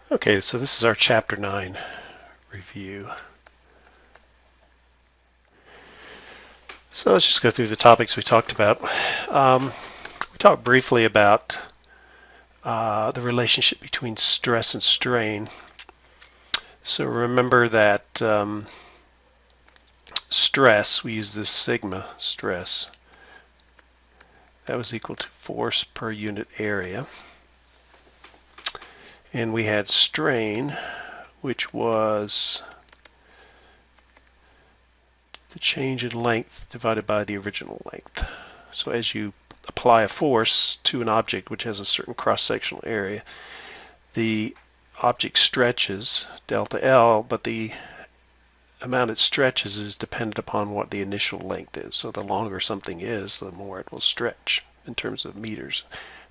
Okay, so this is our Chapter 9 review. So let's just go through the topics we talked about. We talked briefly about the relationship between stress and strain. So remember that stress, we use this sigma stress, that was equal to force per unit area. And we had strain, which was the change in length divided by the original length. So as you apply a force to an object which has a certain cross-sectional area, the object stretches, delta L, but the amount it stretches is dependent upon what the initial length is. So the longer something is, the more it will stretch in terms of meters.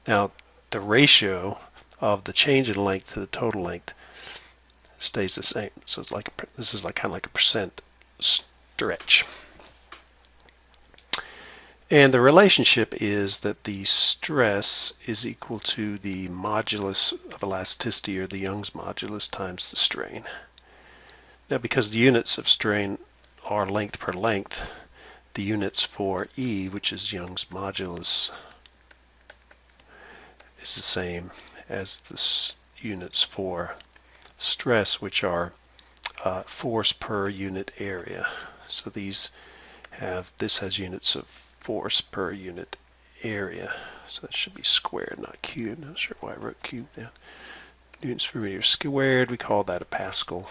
Now, the ratio of the change in length to the total length stays the same. So it's like this is like kind of like a percent stretch. And the relationship is that the stress is equal to the modulus of elasticity, or the Young's modulus, times the strain. Now, because the units of strain are length per length, the units for E, which is Young's modulus, is the same as the units for stress, which are force per unit area. So this has units of force per unit area. So that should be squared, not cubed. Not sure why I wrote cubed down. Units per meter squared, we call that a Pascal.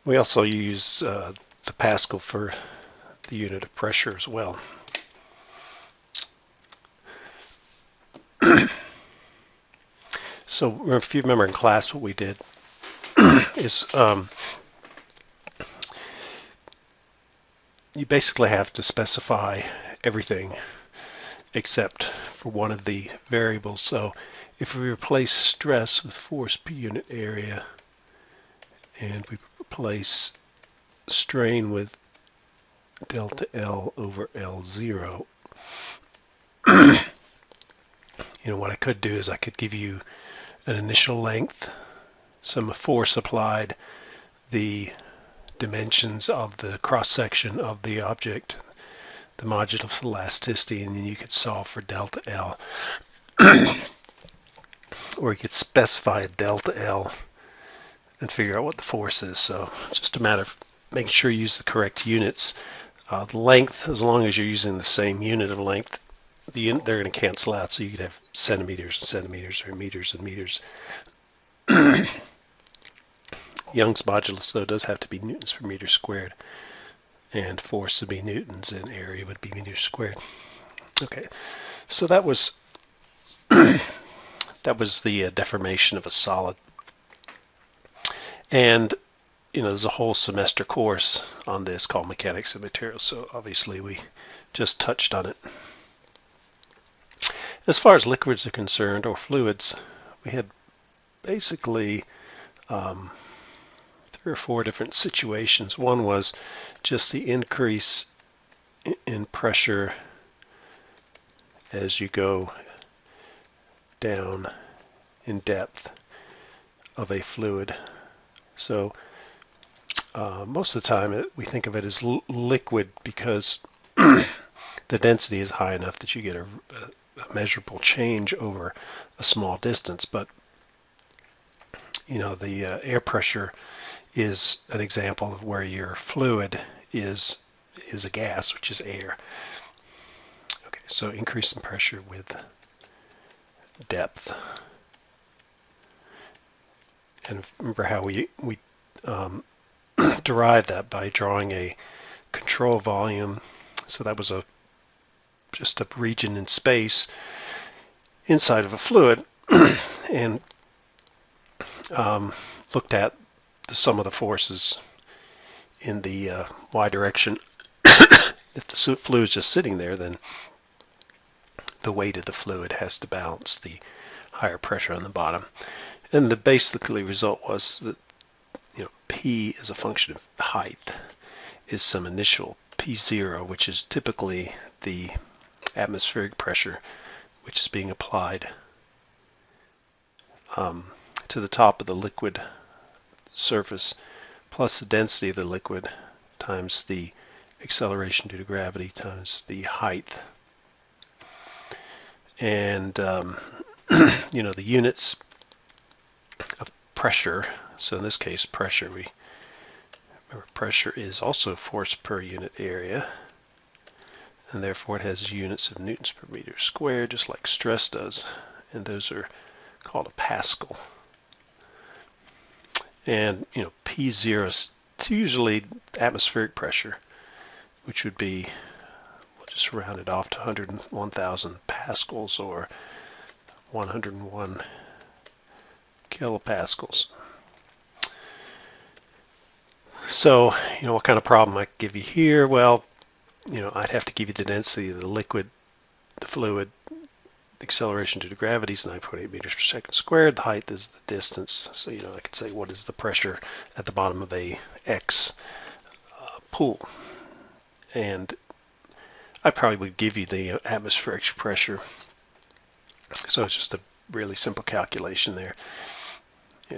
We also use the Pascal for the unit of pressure as well. So if you remember in class, what we did is you basically have to specify everything except for one of the variables. So if we replace stress with force per unit area, and we replace strain with delta L over L0, what I could do is I could give you an initial length, some force applied, the dimensions of the cross-section of the object, the modulus of elasticity, and then you could solve for delta L. Or you could specify a delta L and figure out what the force is. So it's just a matter of making sure you use the correct units. The length, as long as you're using the same unit of length, they're going to cancel out. So you could have centimeters and centimeters, or meters and meters. Young's modulus, though, does have to be newtons per meter squared, and force would be newtons, and area would be meters squared. Okay, so that was the deformation of a solid. And there's a whole semester course on this called Mechanics of Materials, so obviously we just touched on it. As far as liquids are concerned, or fluids, we had basically 3 or 4 different situations. One was just the increase in pressure as you go down in depth of a fluid. So most of the time we think of it as liquid because the density is high enough that you get a measurable change over a small distance. But the air pressure is an example of where your fluid is a gas, which is air. Okay, so increase in pressure with depth. And remember how we derived that by drawing a control volume. So that was just a region in space inside of a fluid, and looked at the sum of the forces in the y direction. If the fluid is just sitting there, then the weight of the fluid has to balance the higher pressure on the bottom. And the basically result was that P as a function of height is some initial P0, which is typically the atmospheric pressure which is being applied to the top of the liquid surface, plus the density of the liquid times the acceleration due to gravity times the height. And you know, the units of pressure, so in this case pressure, remember pressure is also force per unit area, and therefore it has units of newtons per meter squared, just like stress does, and those are called a Pascal. And you know, P0 is usually atmospheric pressure, which would be, we'll just round it off to 101,000 pascals, or 101 kilopascals. So, you know, what kind of problem I could give you here? Well, you know, I'd have to give you the density of the liquid, the fluid. The acceleration due to gravity is 9.8 meters per second squared. The height is the distance. So, you know, I could say, what is the pressure at the bottom of a X pool? And I probably would give you the atmospheric pressure. So it's just a really simple calculation there.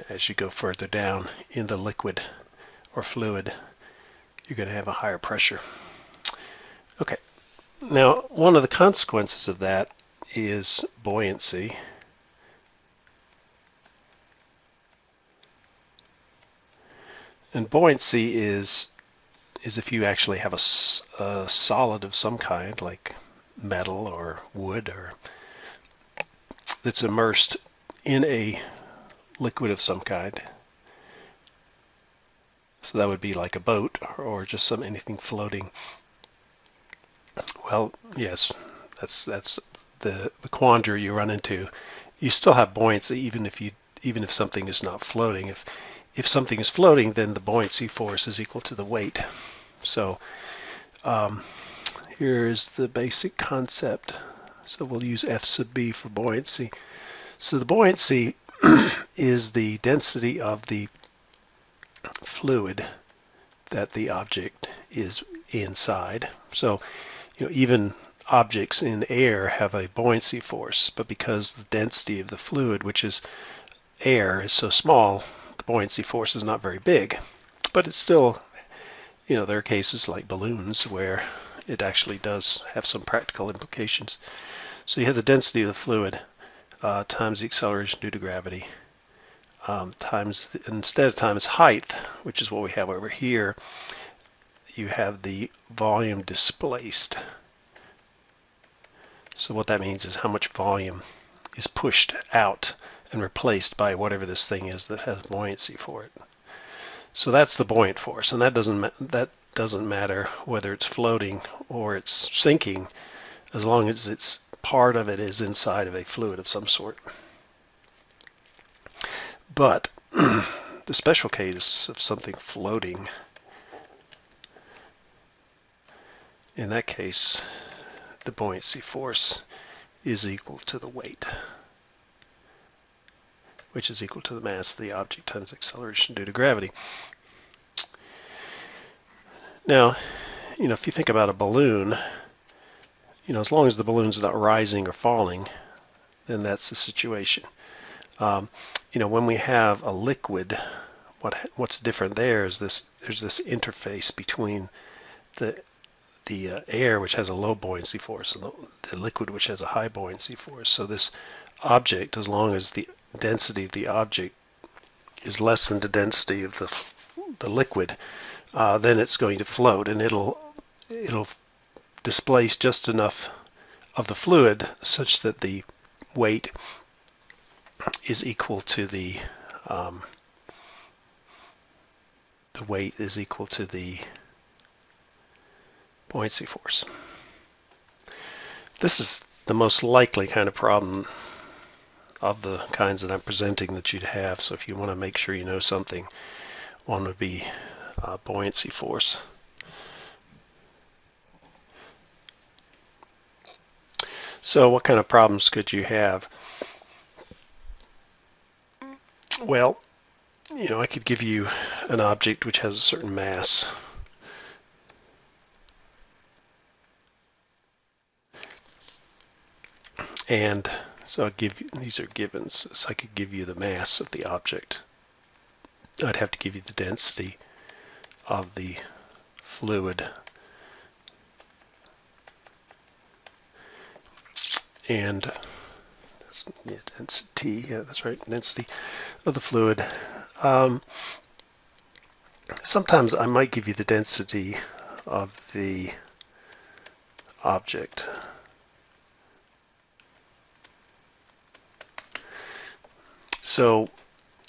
As you go further down in the liquid or fluid, you're going to have a higher pressure. Okay, now one of the consequences of that is buoyancy. And buoyancy is if you actually have a solid of some kind, like metal or wood, or that's immersed in a liquid of some kind. So that would be like a boat, or just anything floating. Well, yes, that's the quandary you run into. You still have buoyancy even if something is not floating. If something is floating, then the buoyancy force is equal to the weight. So here's the basic concept. So we'll use F sub b for buoyancy. So the buoyancy is the density of the fluid that the object is inside. So, you know, even objects in air have a buoyancy force, but because the density of the fluid, which is air, is so small, the buoyancy force is not very big. But it's still, you know, there are cases like balloons where it actually does have some practical implications. So you have the density of the fluid times the acceleration due to gravity times, instead of times height, which is what we have over here, you have the volume displaced. So what that means is how much volume is pushed out and replaced by whatever this thing is that has buoyancy for it. So that's the buoyant force, and that doesn't matter whether it's floating or it's sinking, as long as it's part of it is inside of a fluid of some sort. But the special case of something floating, in that case, the buoyancy force is equal to the weight, which is equal to the mass of the object times acceleration due to gravity. Now, you know, if you think about a balloon, you know, as long as the balloon's not rising or falling, then that's the situation. You know, when we have a liquid, what's different there is there's this interface between the air, which has a low buoyancy force, and the liquid, which has a high buoyancy force. So this object, as long as the density of the object is less than the density of the liquid, then it's going to float, and it'll displace just enough of the fluid such that the weight is equal to the buoyancy force. This is the most likely kind of problem of the kinds that I'm presenting that you'd have. So if you want to make sure you know something, one would be buoyancy force. So what kind of problems could you have? Well, you know, I could give you an object which has a certain mass. And so I'll give you, these are givens, so I could give you the mass of the object. I'd have to give you the density of the fluid. And that's, yeah, density, yeah, that's right, density of the fluid. Sometimes I might give you the density of the object. So,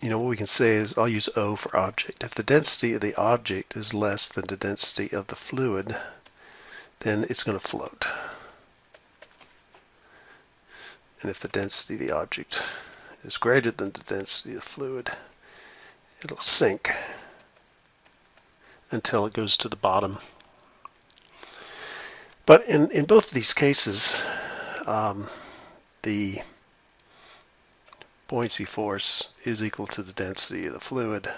you know, what we can say is I'll use O for object. If the density of the object is less than the density of the fluid, then it's going to float. And if the density of the object is greater than the density of the fluid, it'll sink until it goes to the bottom. But in both of these cases, the buoyancy force is equal to the density of the fluid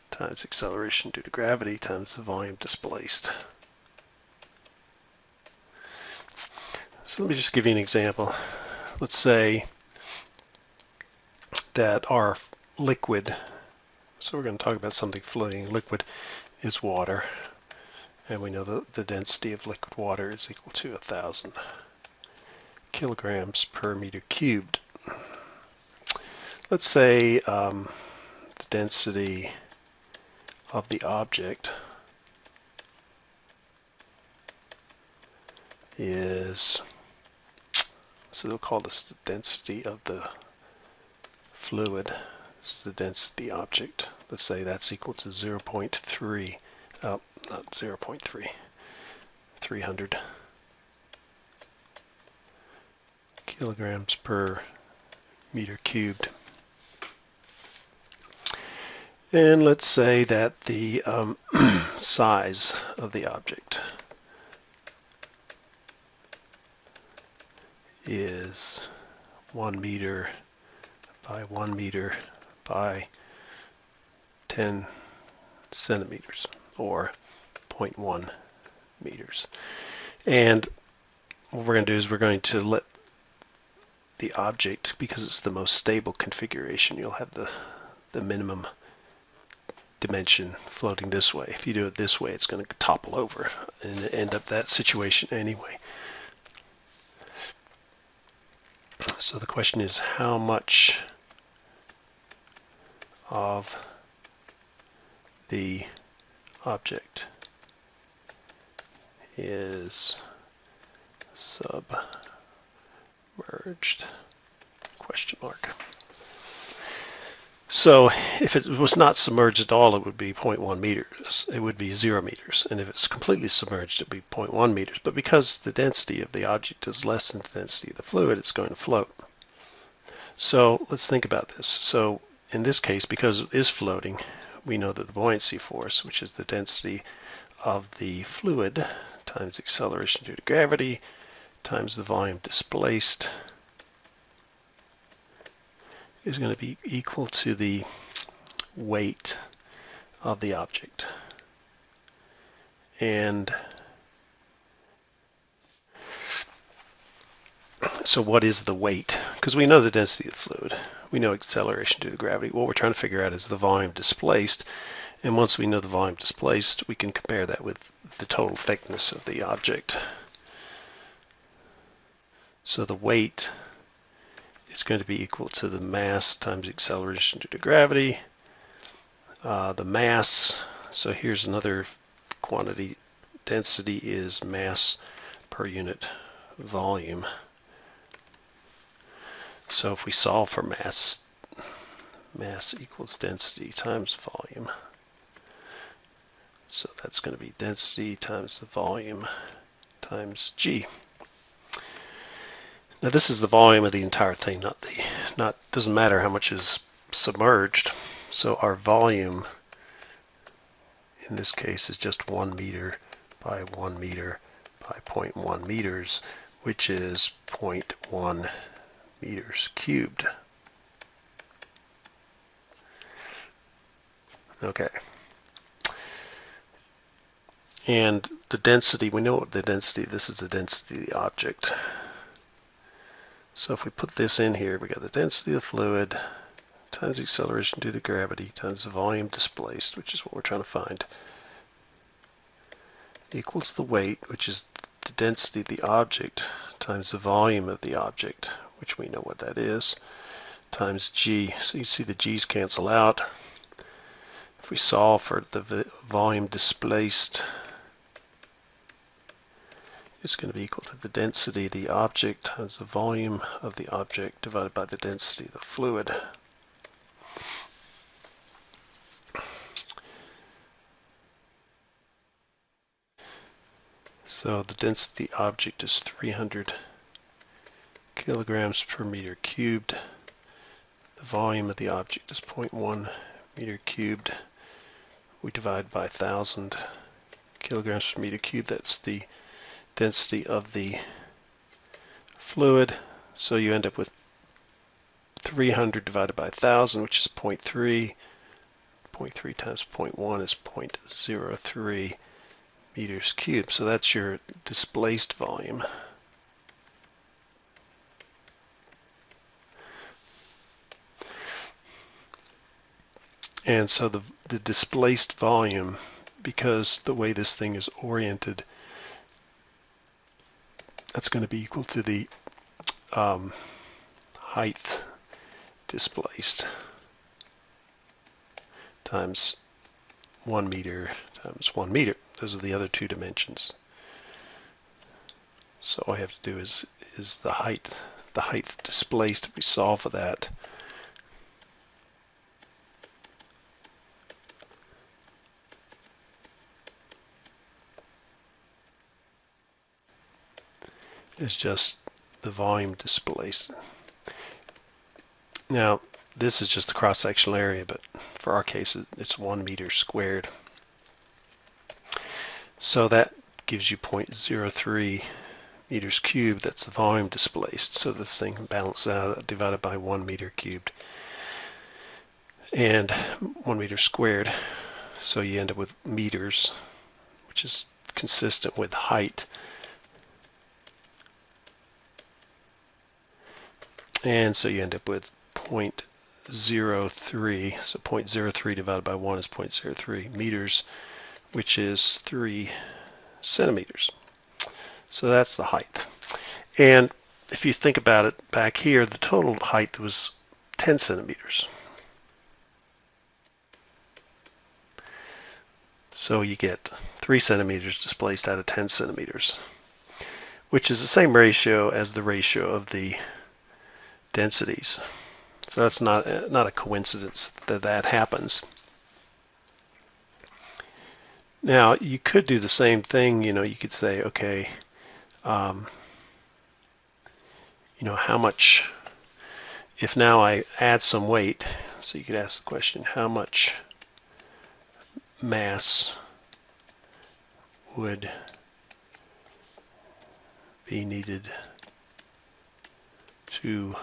times acceleration due to gravity times the volume displaced. So let me just give you an example. Let's say that our liquid, so we're going to talk about something floating, liquid is water, and we know that the density of liquid water is equal to 1,000 kilograms per meter cubed. Let's say the density of the object is, so they'll call this the density of the fluid. This is the density of the object. Let's say that's equal to 0.3, not 0.3, 300 kilograms per meter cubed. And let's say that the size of the object is 1 meter by 1 meter by 10 centimeters, or 0.1 meters. And what we're going to do is we're going to let the object, because it's the most stable configuration, you'll have the minimum dimension floating this way. If you do it this way, it's going to topple over and end up that situation anyway. So the question is, how much of the object is submerged? Question mark. So if it was not submerged at all, it would be 0.1 meters. It would be 0 meters. And if it's completely submerged, it would be 0.1 meters. But because the density of the object is less than the density of the fluid, it's going to float. So let's think about this. So in this case, because it is floating, we know that the buoyancy force, which is the density of the fluid times acceleration due to gravity times the volume displaced, is going to be equal to the weight of the object. And so what is the weight? Because we know the density of the fluid. We know acceleration due to gravity. What we're trying to figure out is the volume displaced. And once we know the volume displaced, we can compare that with the total thickness of the object. So the weight is going to be equal to the mass times acceleration due to gravity. The mass, so here's another quantity. Density is mass per unit volume. So if we solve for mass, mass equals density times volume. So that's going to be density times the volume times G. Now this is the volume of the entire thing, doesn't matter how much is submerged. So our volume in this case is just 1 meter by 1 meter by 0.1 meters, which is 0.1 meters cubed. Okay. And the density, we know what the density, this is the density of the object. So if we put this in here, we got the density of the fluid times the acceleration due to gravity times the volume displaced, which is what we're trying to find, equals the weight, which is the density of the object, times the volume of the object, which we know what that is, times g. So you see the g's cancel out. If we solve for the volume displaced, it's going to be equal to the density of the object times the volume of the object divided by the density of the fluid. So the density of the object is 300 kilograms per meter cubed. The volume of the object is 0.1 meter cubed. We divide by 1,000 kilograms per meter cubed. That's the density of the fluid. So you end up with 300 divided by 1,000, which is 0.3. 0.3 times 0.1 is 0.03 meters cubed. So that's your displaced volume. And so the displaced volume, because the way this thing is oriented, that's going to be equal to the height displaced times 1 meter times 1 meter. Those are the other two dimensions. So all I have to do is the height displaced. If we solve for that, is just the volume displaced. Now, this is just the cross-sectional area, but for our case, it's 1 meter squared. So that gives you 0.03 meters cubed. That's the volume displaced. So this thing balances out divided by 1 meter cubed and 1 meter squared. So you end up with meters, which is consistent with height. And so you end up with 0.03. So 0.03 divided by 1 is 0.03 meters, which is 3 centimeters. So that's the height. And if you think about it back here, the total height was 10 centimeters. So you get 3 centimeters displaced out of 10 centimeters, which is the same ratio as the ratio of the densities. So that's not a coincidence that that happens. Now you could do the same thing. You could say, okay, how much, if now I add some weight, so you could ask the question, how much mass would be needed to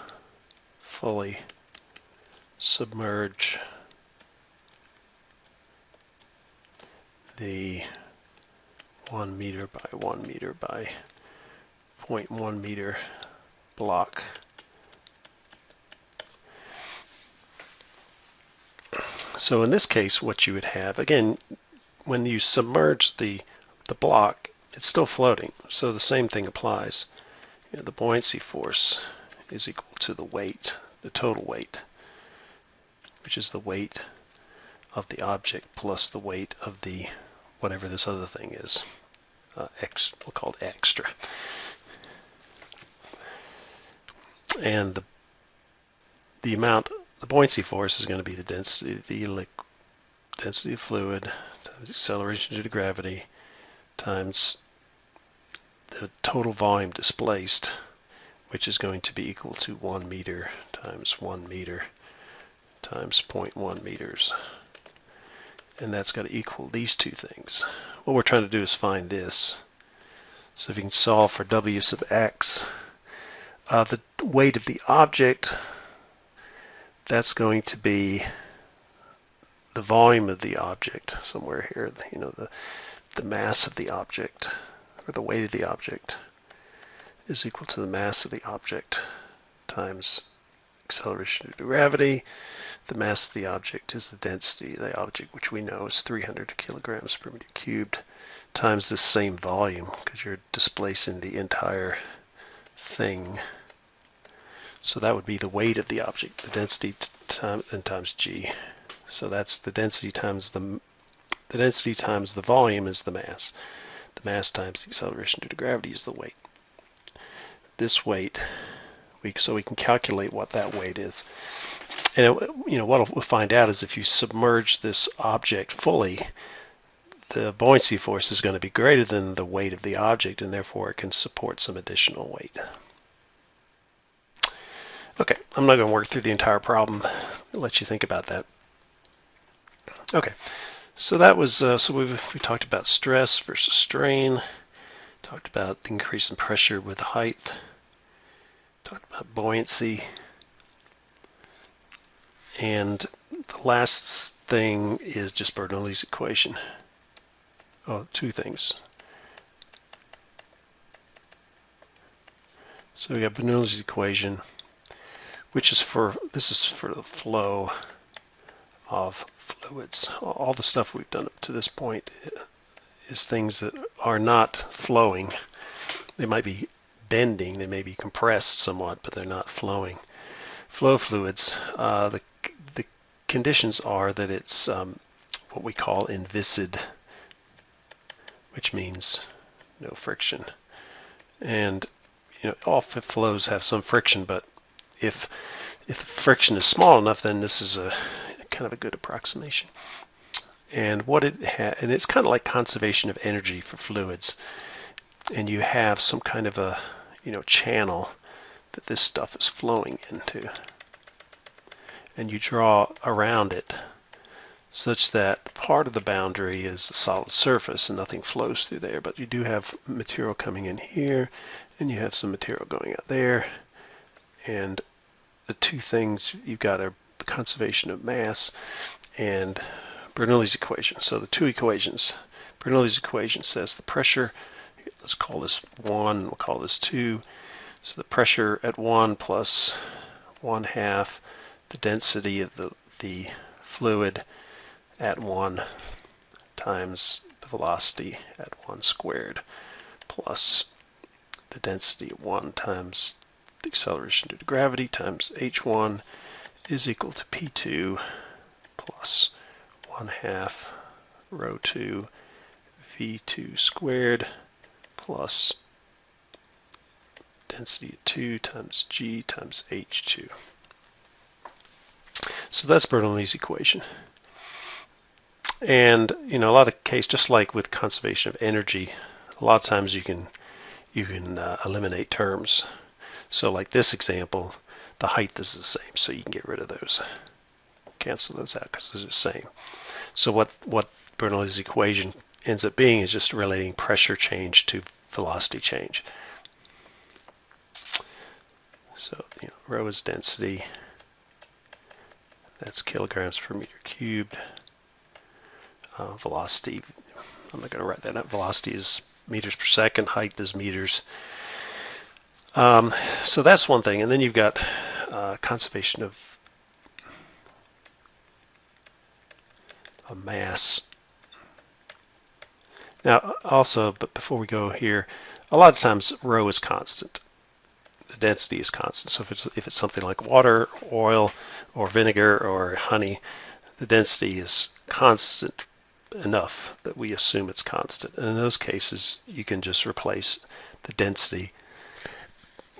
fully submerge the 1 meter by 1 meter by 0.1 meter block. So in this case, what you would have, again, when you submerge the block, it's still floating. So the same thing applies. The buoyancy force is equal to the weight, the total weight, which is the weight of the object plus the weight of the whatever this other thing is. We'll call it extra. And the amount, the buoyancy force is going to be the density of fluid times acceleration due to gravity times the total volume displaced, which is going to be equal to 1 meter times 1 meter times 0.1 meters. And that's got to equal these two things. What we're trying to do is find this. So if you can solve for W sub x, the weight of the object, that's going to be the volume of the object somewhere here, the mass of the object, or the weight of the object is equal to the mass of the object times acceleration due to gravity. The mass of the object is the density of the object, which we know is 300 kilograms per meter cubed, times the same volume, because you're displacing the entire thing. So that would be the weight of the object, the density times g. So that's the density times the volume is the mass. The mass times the acceleration due to gravity is the weight. This weight, so we can calculate what that weight is. And what we'll find out is if you submerge this object fully, the buoyancy force is going to be greater than the weight of the object, and therefore it can support some additional weight. Okay, I'm not going to work through the entire problem. I'll let you think about that. Okay, so that was we talked about stress versus strain, talked about the increase in pressure with height, talked about buoyancy, and the last thing is just Bernoulli's equation. Oh, two things. So we got Bernoulli's equation, which is this is for the flow of fluids. All the stuff we've done up to this point is things that are not flowing. They might be bending, they may be compressed somewhat, but they're not flowing. Flow fluids, the conditions are that it's what we call inviscid, which means no friction. And all flows have some friction, but if the friction is small enough, then this is a kind of a good approximation. And and it's kind of like conservation of energy for fluids. And you have some kind of a channel that this stuff is flowing into, and you draw around it such that part of the boundary is the solid surface and nothing flows through there, but you do have material coming in here and you have some material going out there, and the two things you've got are the conservation of mass and Bernoulli's equation. So the two equations, Bernoulli's equation says the pressure, let's call this 1, we'll call this 2, so the pressure at 1 plus 1/2 the density of the fluid at 1 times the velocity at 1 squared plus the density at 1 times the acceleration due to gravity times h1 is equal to p2 plus 1/2 rho 2 v2 squared plus density at 2 times g times h2. So that's Bernoulli's equation. And a lot of cases, just like with conservation of energy, a lot of times you can eliminate terms. So like this example, the height is the same, so you can get rid of those. Cancel those out because they're the same. So what Bernoulli's equation ends up being is just relating pressure change to velocity change. So rho is density. That's kilograms per meter cubed. Velocity, I'm not going to write that up. Velocity is meters per second. Height is meters. So that's one thing. And then you've got conservation of mass. Now, also, but before we go here, a lot of times rho is constant. The density is constant. So if it's something like water, oil, or vinegar, or honey, the density is constant enough that we assume it's constant. And in those cases, you can just replace the density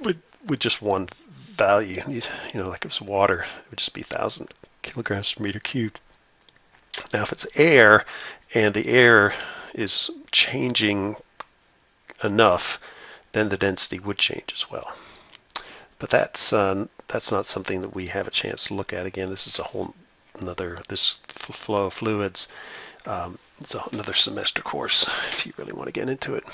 with just one value. Like if it's water, it would just be 1,000 kilograms per meter cubed. Now, if it's air, and the air is changing enough, then the density would change as well. But that's not something that we have a chance to look at. Again, this is a whole another, this flow of fluids. It's another semester course if you really want to get into it.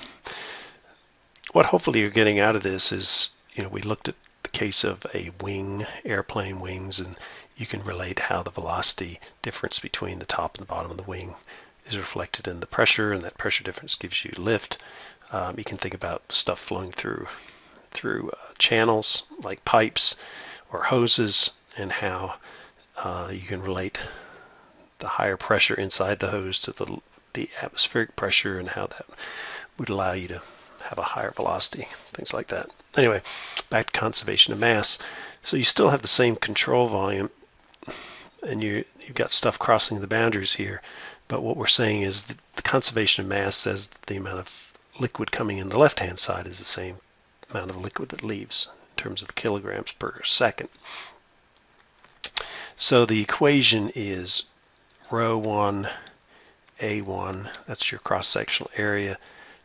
What hopefully you're getting out of this is, we looked at the case of a wing, airplane wings, and you can relate how the velocity difference between the top and the bottom of the wing is reflected in the pressure, and that pressure difference gives you lift. You can think about stuff flowing through channels like pipes or hoses, and how you can relate the higher pressure inside the hose to the atmospheric pressure, and how that would allow you to have a higher velocity, things like that. Anyway, back to conservation of mass. So you still have the same control volume, and you've got stuff crossing the boundaries here, but what we're saying is that the conservation of mass says that the amount of liquid coming in the left-hand side is the same amount of liquid that leaves in terms of kilograms per second. So the equation is rho 1 A1, that's your cross-sectional area,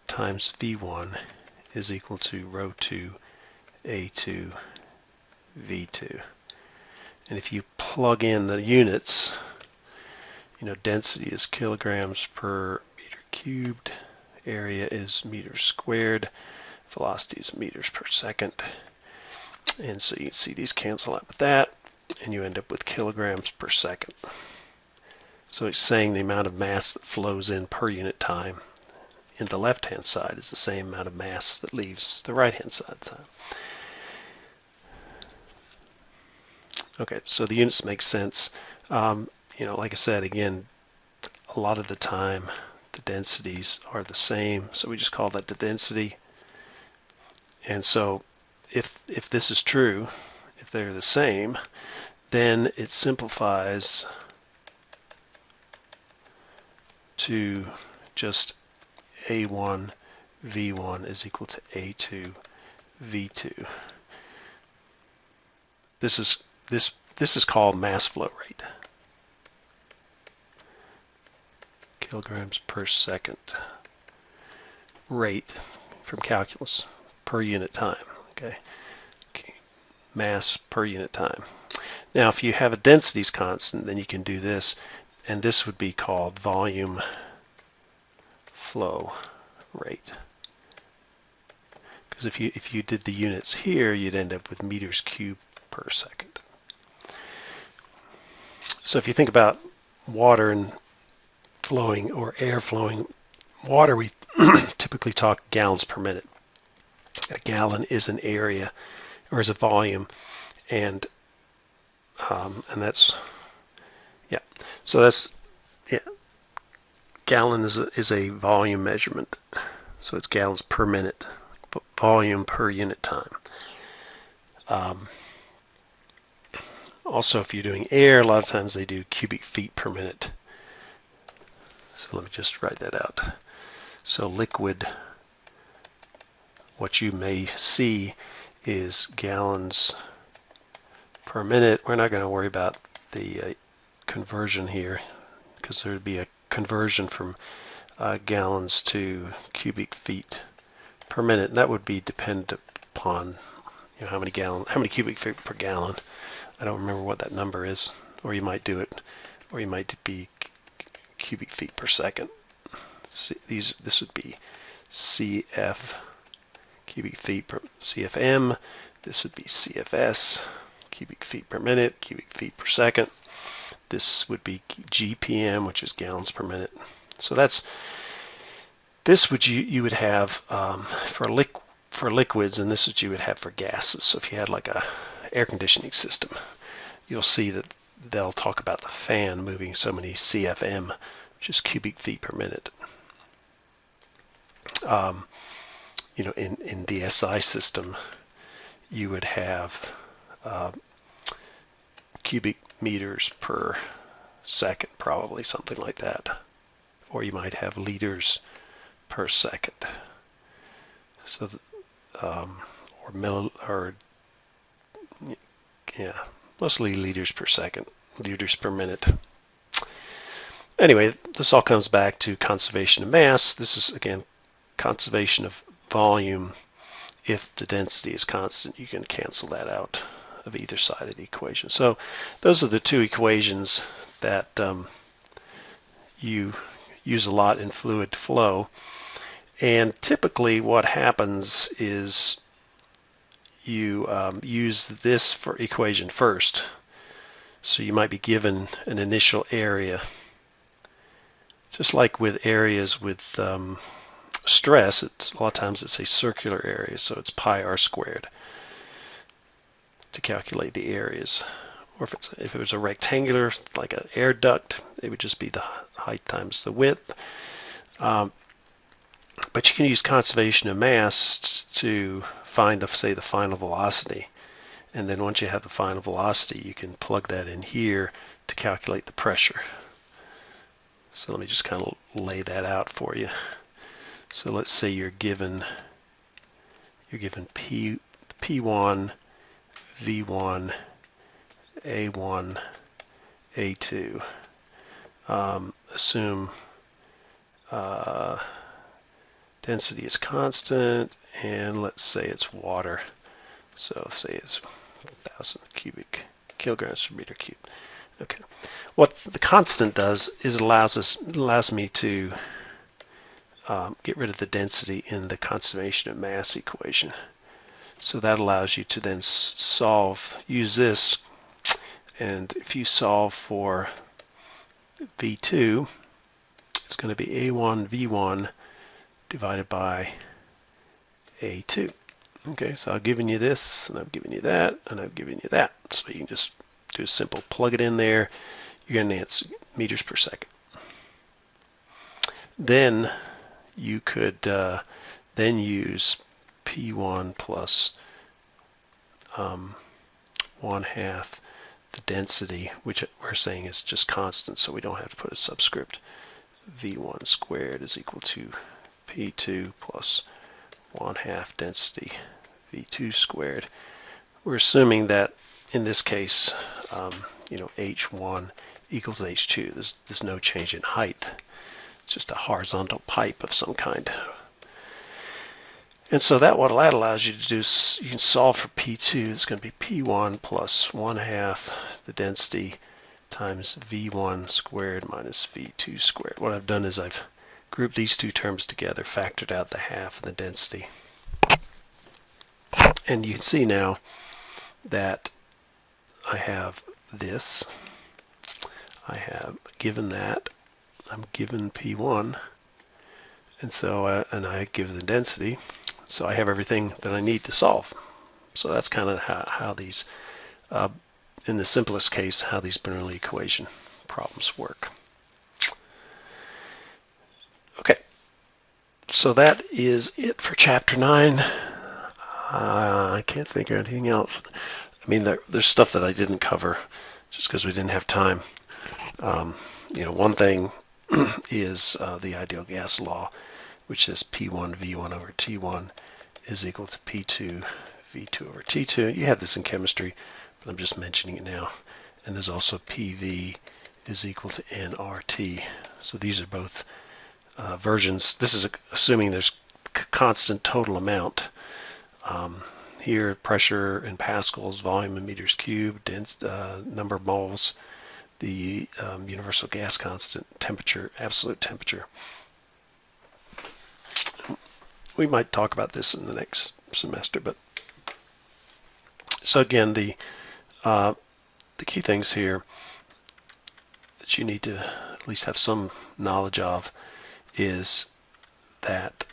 times V1 is equal to rho 2 A2 V2. And if you plug in the units, density is kilograms per meter cubed, area is meters squared, velocity is meters per second. And so you can see these cancel out with that, and you end up with kilograms per second. So it's saying the amount of mass that flows in per unit time in the left-hand side is the same amount of mass that leaves the right-hand side. Okay, so the units make sense. Like I said, again, a lot of the time the densities are the same, so we just call that the density. And so if this is true, if they're the same, then it simplifies to just A1 V1 is equal to A2 V2. This is called mass flow rate. Kilograms per second rate from calculus per unit time. Okay. Mass per unit time. Now, if you have a densities constant, then you can do this, and this would be called volume flow rate. Because if you did the units here, you'd end up with meters cubed per second. So if you think about water and flowing or air flowing, water we typically talk gallons per minute. A gallon is an area or is a volume, and that's So that's Gallon is a volume measurement, so it's gallons per minute, but volume per unit time. Also, if you're doing air, a lot of times they do cubic feet per minute. So let me just write that out. So liquid, what you may see is gallons per minute. We're not going to worry about the conversion here, because there would be a conversion from gallons to cubic feet per minute, and that would be dependent upon how many cubic feet per gallon. I don't remember what that number is, or you might do it, or you might be cubic feet per second. This would be CF, cubic feet per CFM. This would be CFS, cubic feet per minute, cubic feet per second. This would be GPM, which is gallons per minute. So this would you would have for liquids, and this is what you would have for gases. So if you had like a air conditioning system, you'll see that they'll talk about the fan moving so many CFM, which is cubic feet per minute. In the SI system, you would have cubic meters per second, probably something like that, or you might have liters per second. So, mostly liters per second, liters per minute. Anyway, this all comes back to conservation of mass. This is, again, conservation of volume. If the density is constant, you can cancel that out of either side of the equation. So those are the two equations that you use a lot in fluid flow. And typically what happens is you use this equation first. So you might be given an initial area. Just like with areas with stress, a lot of times it's a circular area, so it's pi r squared. to calculate the areas. Or if it was a rectangular, like an air duct, it would just be the height times the width. But you can use conservation of mass to find, say, the final velocity. And then once you have the final velocity, you can plug that in here to calculate the pressure. So let me just kind of lay that out for you. So let's say you're given P1, V1, A1, A2. Assume density is constant, and let's say it's water. So say it's 1,000 cubic kilograms per meter cubed. Okay. What the constant does is it allows me to get rid of the density in the conservation of mass equation. So that allows you to then use this, and if you solve for V2, it's going to be A1 V1 divided by A2. Okay, so I've given you this, and I've given you that, and I've given you that. So you can just do a simple plug it in there. You're going to answer meters per second. Then you could then use P1 plus 1/2 the density, which we're saying is just constant, so we don't have to put a subscript. V1 squared is equal to P2 plus 1/2 density V2 squared. We're assuming that in this case, H1 equals H2. There's no change in height. It's just a horizontal pipe of some kind. And so what that allows you to do is you can solve for P2. It's going to be P1 plus 1/2 the density times V1 squared minus V2 squared. What I've done is I've grouped these two terms together, factored out the half of the density. And you can see now that I have this. I have given that. I'm given P1. And so, and I give the density. So I have everything that I need to solve. So that's kind of how these, in the simplest case, how these Bernoulli equation problems work. Okay, so that is it for Chapter 9. I can't think of anything else. I mean, there's stuff that I didn't cover just because we didn't have time. One thing is the ideal gas law, which says P1 V1 over T1 is equal to P2 V2 over T2. You have this in chemistry, but I'm just mentioning it now. And there's also PV is equal to nRT. So these are both versions. This is assuming there's constant total amount. Here, pressure in pascals, volume in meters cubed, number of moles, the universal gas constant, temperature, absolute temperature. We might talk about this in the next semester, but so again, the key things here that you need to at least have some knowledge of is that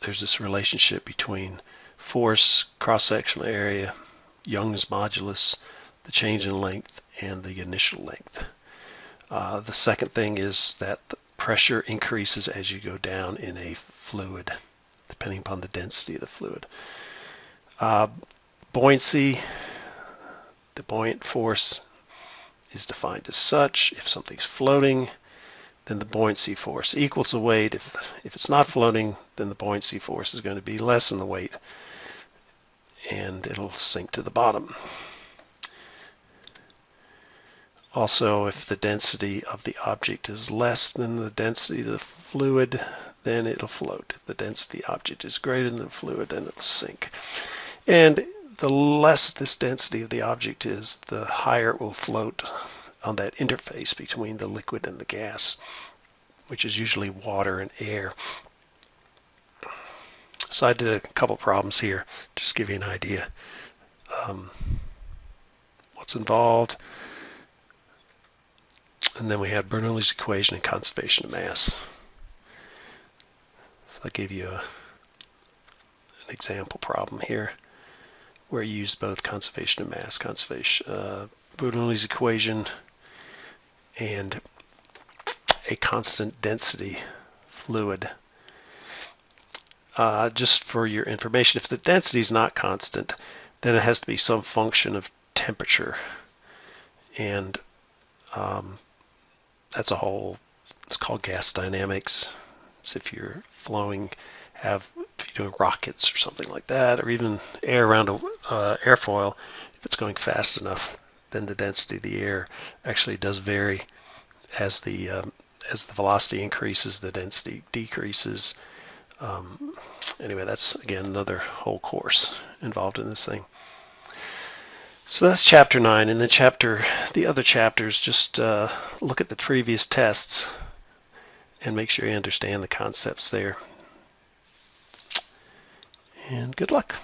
there's this relationship between force, cross-sectional area, Young's modulus, the change in length, and the initial length. The second thing is that the pressure increases as you go down in a fluid, depending upon the density of the fluid. Buoyancy, the buoyant force is defined as such. If something's floating, then the buoyancy force equals the weight. If it's not floating, then the buoyancy force is going to be less than the weight, and it'll sink to the bottom. Also, if the density of the object is less than the density of the fluid, then it'll float. If the density of the object is greater than the fluid, then it'll sink. And the less this density of the object is, the higher it will float on that interface between the liquid and the gas, which is usually water and air. So I did a couple problems here, just to give you an idea what's involved. And then we had Bernoulli's equation and conservation of mass. So I gave you an example problem here. where you use both conservation of mass, Bernoulli's equation, and a constant density fluid. Just for your information, if the density is not constant, then it has to be some function of temperature, and that's a whole, it's called gas dynamics. It's if you're flowing, if you're doing rockets or something like that, or even air around a airfoil, if it's going fast enough, then the density of the air actually does vary. As the velocity increases, the density decreases. Anyway, that's again another whole course involved in this thing. So that's chapter 9. And then the other chapters, just look at the previous tests and make sure you understand the concepts there. And good luck.